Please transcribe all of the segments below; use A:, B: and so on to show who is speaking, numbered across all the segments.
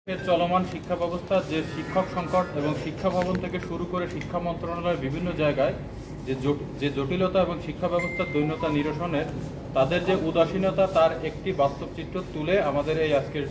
A: চলমান শিক্ষা ব্যবস্থা যে শিক্ষক সংকট এবং শিক্ষা ভবন থেকে শুরু করে শিক্ষা মন্ত্রণালয়ের বিভিন্ন জায়গায় যে জটিলতা এবং শিক্ষা ব্যবস্থার দৈন্যতা নিরসনের তাদের যে উদাসীনতা তার একটি বাস্তব চিত্র তুলে আমাদের এই আজকের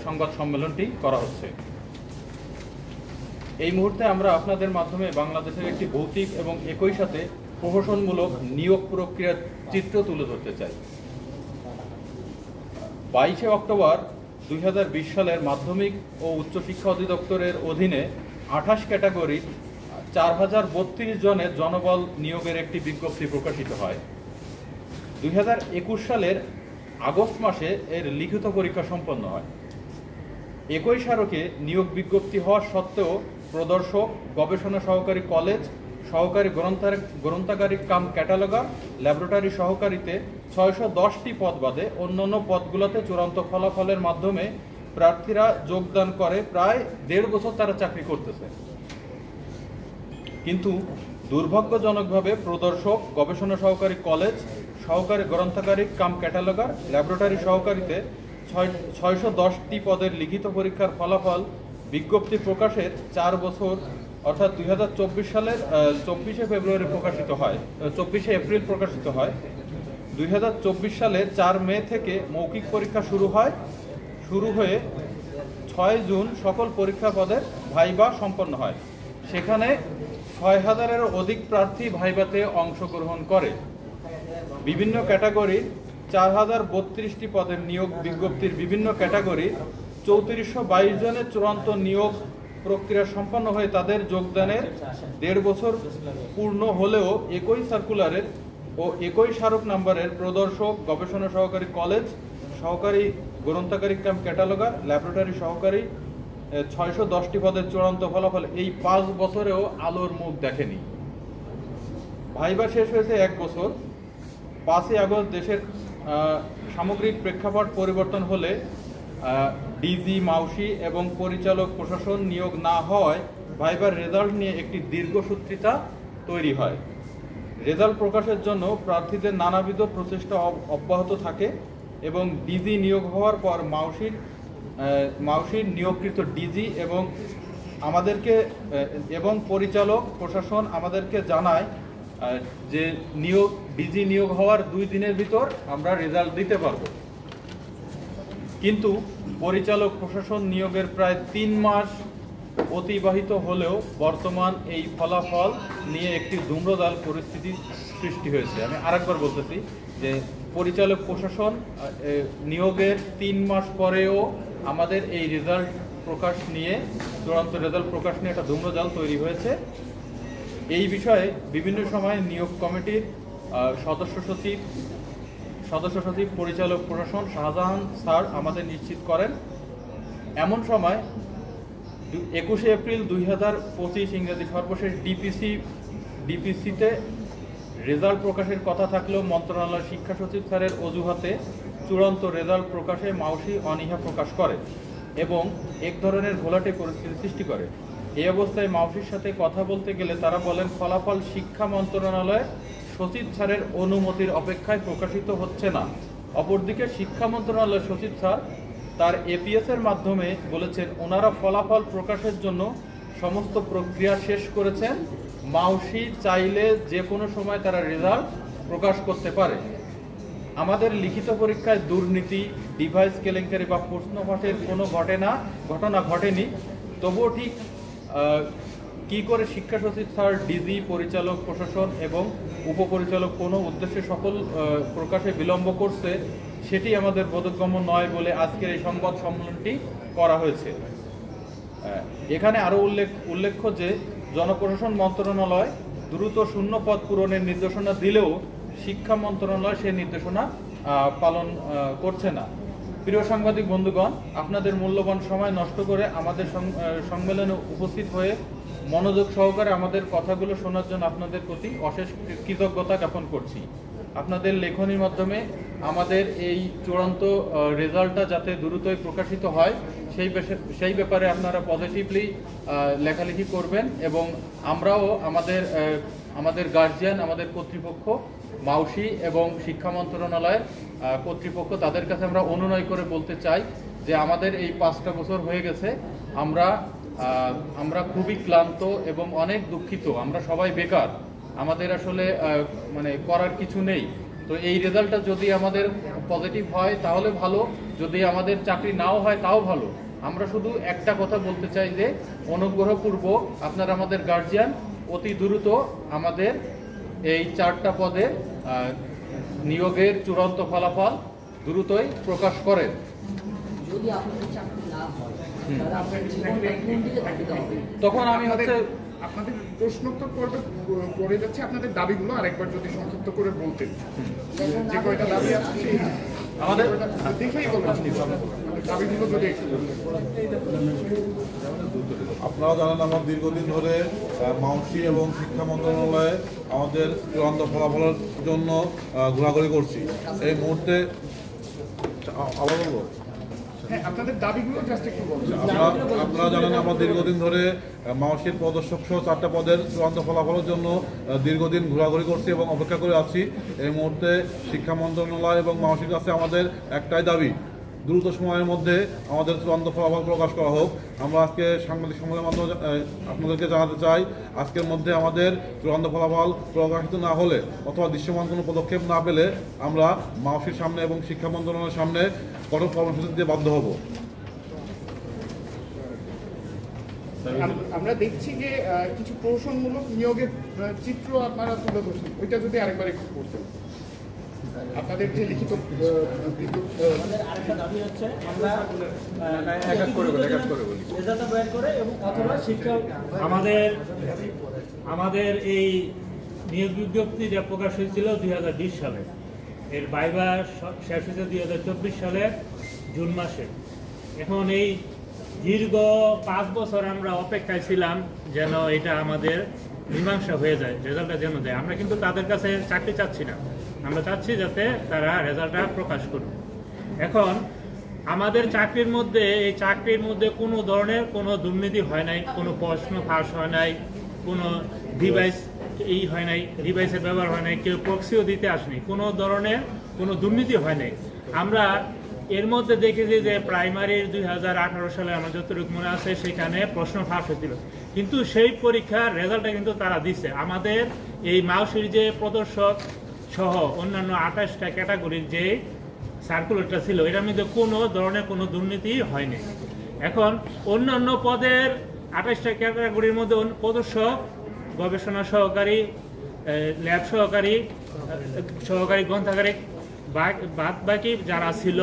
A: সংবাদ সম্মেলনটি করা হচ্ছে। এই মুহূর্তে আমরা আপনাদের মাধ্যমে বাংলাদেশের একটি ভৌতিক এবং একই সাথে প্রহসনমূলক নিয়োগ প্রক্রিয়ার চিত্র তুলে ধরতে চাই। 22শে অক্টোবর 2020 সালের মাধ্যমিক ও উচ্চশিক্ষা অধিদপ্তরের অধীনে 28 ক্যাটাগরি 4032 জনের জনবল নিয়োগের একটি বিজ্ঞপ্তি প্রকাশিত হয়। 2021 সালের আগস্ট মাসে এর লিখিত পরীক্ষা সম্পন্ন হয়। একই স্মারকে নিয়োগ বিজ্ঞপ্তি হওয়া সত্ত্বেও প্রদর্শক, গবেষণা সহকারী কলেজ, সহকারী গ্রন্থাগারিক কাম ক্যাটালগার, ল্যাবরেটরি সহকারীতে 610টি পদ বাদে অন্যান্য পদগুলোতে চূড়ান্ত ফলাফলের মাধ্যমে প্রার্থীরা যোগদান করে প্রায় 1.5 বছর তারা চাকরি করতেছে। কিন্তু দুর্ভাগ্যজনকভাবে প্রদর্শক, গবেষণা সহকারী কলেজ, সহকারী গ্রন্থাগারিক কাম ক্যাটালগার, ল্যাবরেটরি সহকারীতে 610টি পদের লিখিত পরীক্ষার ফলাফল বিজ্ঞপ্তি প্রকাশের 4 বছর অর্থাৎ 2024 সালের 24শে ফেব্রুয়ারি প্রকাশিত হয়, 24শে এপ্রিল প্রকাশিত হয়। 2024 সালের 4 মে থেকে মৌখিক পরীক্ষা শুরু হয়ে 6 জুন সকল পরীক্ষা পদের ভাইবা সম্পন্ন হয়। সেখানে 6000-এরও অধিক প্রার্থী ভাইবাতে অংশগ্রহণ করে। বিভিন্ন ক্যাটাগরির 4032টি পদের নিয়োগ বিজ্ঞপ্তির বিভিন্ন ক্যাটাগরি 3422 জনের চূড়ান্ত নিয়োগ প্রক্রিয়া সম্পন্ন হয়ে তাদের যোগদানের 1.5 বছর পূর্ণ হলেও একই সার্কুলারের ও একই স্মারক নাম্বারের প্রদর্শক, গবেষণা সহকারী কলেজ, সহকারী গ্রন্থাগারিক কাম ক্যাটালগার, ল্যাবরেটরি সহকারী 610টি পদের চূড়ান্ত ফলাফল এই 5 বছরেও আলোর মুখ দেখেনি। ভাইবা শেষ হয়েছে 1 বছর। 5ই আগস্ট দেশের সামগ্রিক প্রেক্ষাপট পরিবর্তন হলে ডিজি, মাউসি এবং পরিচালক প্রশাসন নিয়োগ না হওয়ায় ভাইবার রেজাল্ট নিয়ে একটি দীর্ঘসূত্রিতা তৈরি হয়। রেজাল্ট প্রকাশের জন্য প্রার্থীদের নানাবিধ প্রচেষ্টা অব্যাহত থাকে এবং ডিজি নিয়োগ হওয়ার পর মাউসির নিয়োগকৃত ডিজি এবং পরিচালক প্রশাসন আমাদেরকে জানায় যে ডিজি নিয়োগ হওয়ার 2 দিনের ভিতর আমরা রেজাল্ট দিতে পারবো। কিন্তু পরিচালক প্রশাসন নিয়োগের প্রায় 3 মাস অতিবাহিত হলেও বর্তমান এই ফলাফল নিয়ে একটি ধূম্রজাল পরিস্থিতি সৃষ্টি হয়েছে। আমি আরেকবার বলতেছি যে পরিচালক প্রশাসন নিয়োগের 3 মাস পরেও আমাদের এই চূড়ান্ত রেজাল্ট প্রকাশ নিয়ে একটা ধূম্রজাল তৈরি হয়েছে। এই বিষয়ে বিভিন্ন সময় নিয়োগ কমিটির সদস্য সচিব, পরিচালক প্রশাসন শাহজাহান স্যার আমাদের নিশ্চিত করেন। এমন সময় 21শে এপ্রিল 2025 ইংরেজি সর্বশেষ ডিপিসিতে রেজাল্ট প্রকাশের কথা থাকলেও মন্ত্রণালয়ের শিক্ষা সচিব স্যারের অজুহাতে চূড়ান্ত রেজাল্ট প্রকাশে মাউসি অনীহা প্রকাশ করে এবং এক ধরনের ঘোলাটে পরিস্থিতি সৃষ্টি করে। এই অবস্থায় মাউসির সাথে কথা বলতে গেলে তারা বলেন ফলাফল শিক্ষা মন্ত্রণালয়ের সচিব স্যারের অনুমতির অপেক্ষায় প্রকাশিত হচ্ছে না। অপরদিকে শিক্ষা মন্ত্রণালয়ের সচিব স্যার তার এপিএস এর মাধ্যমে বলেছেন ওনারা ফলাফল প্রকাশের জন্য সমস্ত প্রক্রিয়া শেষ করেছেন, মাউসি চাইলে যে কোনো সময় তারা রেজাল্ট প্রকাশ করতে পারে। আমাদের লিখিত পরীক্ষায় দুর্নীতি, ডিভাইস কেলেঙ্কারি বা প্রশ্ন ফাঁসের কোনো ঘটনা ঘটেনি। তবুও ঠিক কি করে শিক্ষা সচিব স্যার, ডিজি, পরিচালক প্রশাসন এবং উপপরিচালক কোনো উদ্দেশ্যে সকল প্রকাশে বিলম্ব করছে সেটি আমাদের বোধগম্য নয় বলে আজকের এই সংবাদ সম্মেলনটি করা হয়েছে। এখানে আরও উল্লেখ্য যে জনপ্রশাসন মন্ত্রণালয় দ্রুত শূন্য পদ পূরণের নির্দেশনা দিলেও শিক্ষা মন্ত্রণালয় সেই নির্দেশনা পালন করছে না। প্রিয় সাংবাদিক বন্ধুগণ, আপনাদের মূল্যবান সময় নষ্ট করে আমাদের সম্মেলনে উপস্থিত হয়ে মনোযোগ সহকারে আমাদের কথাগুলো শোনার জন্য আপনাদের প্রতি অশেষ কৃতজ্ঞতা জ্ঞাপন করছি। আপনাদের লেখনীর মাধ্যমে আমাদের এই চূড়ান্ত রেজাল্টটা যাতে দ্রুতই প্রকাশিত হয় সেই ব্যাপারে আপনারা পজিটিভলি লেখালেখি করবেন এবং আমরাও আমাদের গার্জিয়ান, আমাদের কর্তৃপক্ষ, মাউসি এবং শিক্ষা মন্ত্রণালয়ের কর্তৃপক্ষ তাদের কাছে আমরা অনুনয় করে বলতে চাই যে আমাদের এই 5টা বছর হয়ে গেছে, আমরা খুবই ক্লান্ত এবং অনেক দুঃখিত। আমরা সবাই বেকার, আমাদের আসলে মানে করার কিছু নেই। তো এই রেজাল্টটা যদি আমাদের পজিটিভ হয় তাহলে ভালো, যদি আমাদের চাকরি নাও হয় তাও ভালো। আমরা শুধু একটা কথা বলতে চাই যে অনুগ্রহপূর্বক আপনারা আমাদের গার্জিয়ান অতি দ্রুত আমাদের এই 4টা পদে নিয়োগের চূড়ান্ত ফলাফল দ্রুতই প্রকাশ করেন।
B: যদি আপনাদের চাকরি না হয় তাহলে আপনাদের জীবনটা কোন দিকে থাকতে হবে?
A: তখন আমি হচ্ছে
C: আপনাদের প্রশ্নোত্তর পর্বে পড়ে যাচ্ছে আপনাদের দাবিগুলো আরেকবার যদি সংক্ষিপ্ত করে বলতেন। যে কয়টা দাবি আছে
A: আমাদের
C: দেখেই বলবেন দাবিগুলো যদি একটু
D: আপনারা জানেন আমরা দীর্ঘদিন ধরে মাউসি এবং শিক্ষা মন্ত্রণালয়ে আমাদের চূড়ান্ত ফলাফলের জন্য ঘোরাঘুরি করছি। এই মুহূর্তে আবার বলবো,
C: হ্যাঁ আপনাদের দাবিগুলো জাস্ট একটু বলুন।
D: আপনারা জানেন আমরা দীর্ঘদিন ধরে মাউসির পদক্ষেপ সহ 4টা পদের চূড়ান্ত ফলাফলের জন্য দীর্ঘদিন ঘোরাঘুরি করছি এবং অপেক্ষা করে আছি। এই মুহূর্তে শিক্ষা মন্ত্রণালয় এবং মাউসির কাছে আমাদের একটাই দাবি, দ্রুত সময়ের মধ্যে আমাদের চূড়ান্ত ফলাফল প্রকাশ করা হোক। আমরা আজকে সাংবাদিক সম্মেলনের মাধ্যমে আপনাদেরকে জানাতে চাই, আজকের মধ্যে আমাদের চূড়ান্ত ফলাফল প্রকাশিত না হলে অথবা দৃশ্যমান কোনো পদক্ষেপ না পেলে আমরা মাউসির সামনে এবং শিক্ষা মন্ত্রণালয়ের সামনে কঠোর কর্মসূচি দিতে বাধ্য হব।
C: আমরা দেখছি যে কিছু প্রহসনমূলক নিয়োগের চিত্র আপনারা তুলে ধরছেন, ওইটা যদি আরেকবার একটু করতেন। আপনাদের যে লিখিত
B: আমাদের আরেকটা দাবি হচ্ছে আমরা রেজাল্টটা বের করে এবং অথবা শিক্ষক
E: আমাদের এই নিয়োগ বিজ্ঞপ্তি যা প্রকাশ হয়েছিল 2020 সালে, এর ভাইভা শেষ হয়েছে 2024 সালের জুন মাসে। এখন এই দীর্ঘ 5 বছর আমরা অপেক্ষায় ছিলাম যেন এটা আমাদের মীমাংসা হয়ে যায়, রেজাল্টটা যেন দেয়। আমরা কিন্তু তাদের কাছে চাকরি চাচ্ছি না, আমরা চাচ্ছি যাতে তারা রেজাল্টটা প্রকাশ করুক। এখন আমাদের চাকরির মধ্যে কোনো ধরনের কোনো দুর্নীতি হয় নাই, কোনো প্রশ্ন ফাঁস হয় নাই, কোনো ডিভাইস হয় নাই, ডিভাইসের ব্যবহার হয় নাই, কেউ প্রক্সিও দিতে আসেনি, কোনো ধরনের কোনো দুর্নীতি হয় নাই। আমরা এর মধ্যে দেখেছি যে প্রাইমারির 2018 সালে আমার যতটুকু মনে আছে সেখানে প্রশ্ন ফাঁস হয়েছিল, কিন্তু সেই পরীক্ষার রেজাল্টটা কিন্তু তারা দিচ্ছে। আমাদের এই মাউসির যে প্রদর্শক সহ অন্যান্য 28টা ক্যাটাগরির যে সার্কুলারটা ছিল, এটার মধ্যে কোনো ধরনের কোনো দুর্নীতি হয়নি। এখন অন্যান্য পদের 28টা ক্যাটাগরির মধ্যে প্রদর্শক, গবেষণা সহকারী, ল্যাব সহকারী গ্রন্থাগারে বাদ বাকি যারা ছিল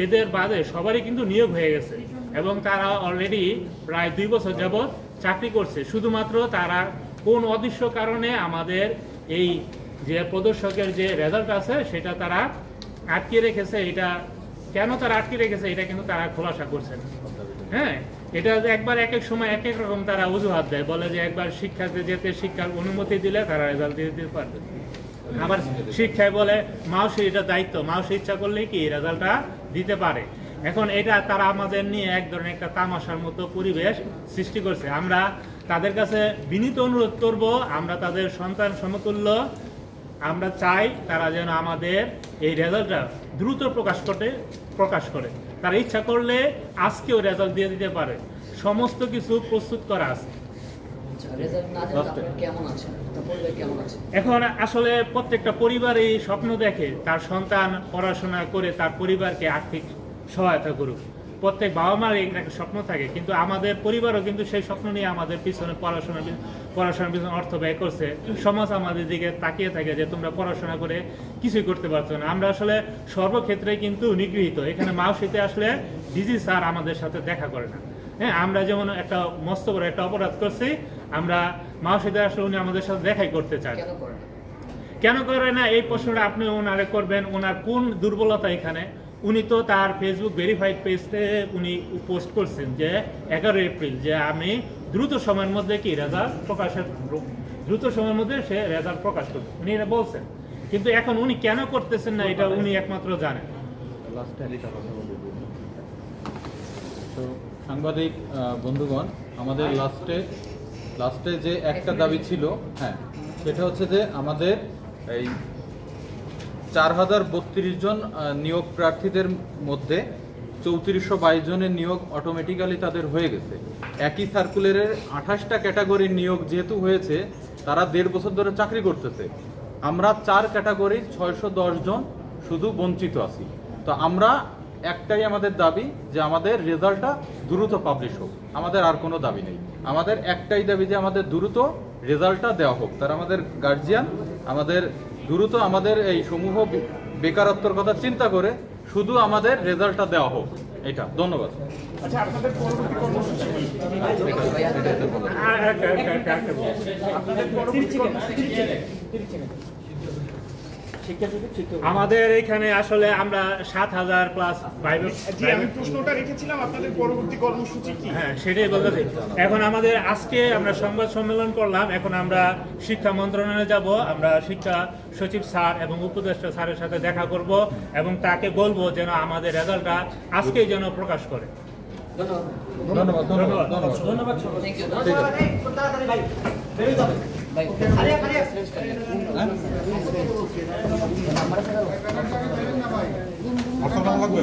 E: এদের বাদে সবারই কিন্তু নিয়োগ হয়ে গেছে এবং তারা অলরেডি প্রায় 2 বছর যাবৎ চাকরি করছে। শুধুমাত্র তারা কোন অদৃশ্য কারণে আমাদের এই যে প্রদর্শকের যে রেজাল্ট আছে সেটা তারা আটকে রেখেছে। এটা কেন তারা আটকে রেখেছে এটা কিন্তু তারা খোলাসা করছেন। হ্যাঁ, এটা একবার এক এক সময় এক এক রকম তারা অজুহাত দেয়, বলে যে একবার শিক্ষাতে যেতে শিক্ষার অনুমতি দিলে তারা রেজাল্ট দিয়ে দিতে পারবে। আবার শিক্ষায় বলে মাউসি এটা দায়িত্ব, মাউসি ইচ্ছা করলে কি রেজাল্টটা দিতে পারে। এখন এটা তারা আমাদের নিয়ে এক ধরনের একটা তামাশার মতো পরিবেশ সৃষ্টি করছে। আমরা তাদের কাছে বিনীত অনুরোধ করব, আমরা তাদের সন্তান সমতুল্য, আমরা চাই তারা যেন আমাদের এই রেজাল্টটা দ্রুত প্রকাশ করে। তারা ইচ্ছা করলে আজকেও রেজাল্ট দিয়ে দিতে পারে, সমস্ত কিছু প্রস্তুত করা আছে। এখন আসলে প্রত্যেকটা পরিবারই স্বপ্ন দেখে তার সন্তান পড়াশোনা করে তার পরিবারকে আর্থিক সহায়তা করুক। প্রত্যেক বাবা মার একটা স্বপ্ন থাকে, কিন্তু আমাদের পরিবারও কিন্তু সেই স্বপ্ন নিয়ে আমাদের পিছনে পড়াশোনার পিছনে অর্থ ব্যয় করছে। সমাজ আমাদের দিকে তাকিয়ে থাকে যে তোমরা পড়াশোনা করে কিছুই করতে পারছো না। আমরা আসলে সর্বক্ষেত্রে কিন্তু নিগৃহীত। এখানে মাউসিতে আসলে ডিজি স্যার আমাদের সাথে দেখা করে না। হ্যাঁ, আমরা যেমন একটা মস্ত বড় একটা অপরাধ করছি, আমরা মাউসিতে আসলে উনি আমাদের সাথে দেখাই করতে চান। কেন করে না এই প্রশ্নটা আপনি ওনারে করবেন। ওনার কোন দুর্বলতা এখানে? উনি তো তার ফেসবুক ভেরিফাইড পেজে উনি পোস্ট করছেন যে 11 এপ্রিল যে আমি দ্রুত সময়ের মধ্যে কি রেজাল্ট সে রেজাল্ট প্রকাশ করবে, উনি এটা বলছেন। কিন্তু এখন উনি কেন করতেছেন না এটা উনি একমাত্র জানেন।
A: সাংবাদিক বন্ধুগণ, আমাদের লাস্টে যে একটা দাবি ছিল, হ্যাঁ, সেটা হচ্ছে যে আমাদের এই 4032 জন নিয়োগ প্রার্থীদের মধ্যে 3422 জনের নিয়োগ অটোমেটিক্যালি তাদের হয়ে গেছে। একই সার্কুলারের 28টা ক্যাটাগরির নিয়োগ যেহেতু হয়েছে, তারা 1.5 বছর ধরে চাকরি করতেছে। আমরা 4 ক্যাটাগরির 610 জন শুধু বঞ্চিত আছি। তো আমরা একটাই আমাদের দাবি যে আমাদের রেজাল্টটা দ্রুত পাবলিশ হোক, আমাদের আর কোনো দাবি নেই। আমাদের একটাই দাবি যে আমাদের দ্রুত রেজাল্টটা দেওয়া হোক। তারা আমাদের গার্জিয়ান, আমাদের দ্রুত আমাদের এই সমূহ বেকারত্বের কথা চিন্তা করে শুধু আমাদের রেজাল্টটা দেওয়া হোক, এটা। ধন্যবাদ।
C: আচ্ছা, আপনাদের পরবর্তী কর্মসূচি কি? আপনাদের পরবর্তী কর্মসূচি কি?
E: আমাদের এখানে আসলে আমরা 7000 প্লাস
C: জি, আমি প্রশ্নটা রেখেছিলাম আপনাদের পরবর্তী কর্মসূচি কি?
E: হ্যাঁ, সেটাই বলতে চাই। এখন আমাদের আজকে আমরা সংবাদ সম্মেলন করলাম, এখন আমরা শিক্ষা মন্ত্রণালয়ে যাব। আমরা শিক্ষা সচিব স্যার এবং উপদেষ্টা স্যারের সাথে দেখা করব এবং তাকে বলবো যেন আমাদের রেজাল্টটা আজকেই যেন প্রকাশ করে।
A: ধন্যবাদ।
B: ধন্যবাদ। Thank you.
D: লাগবে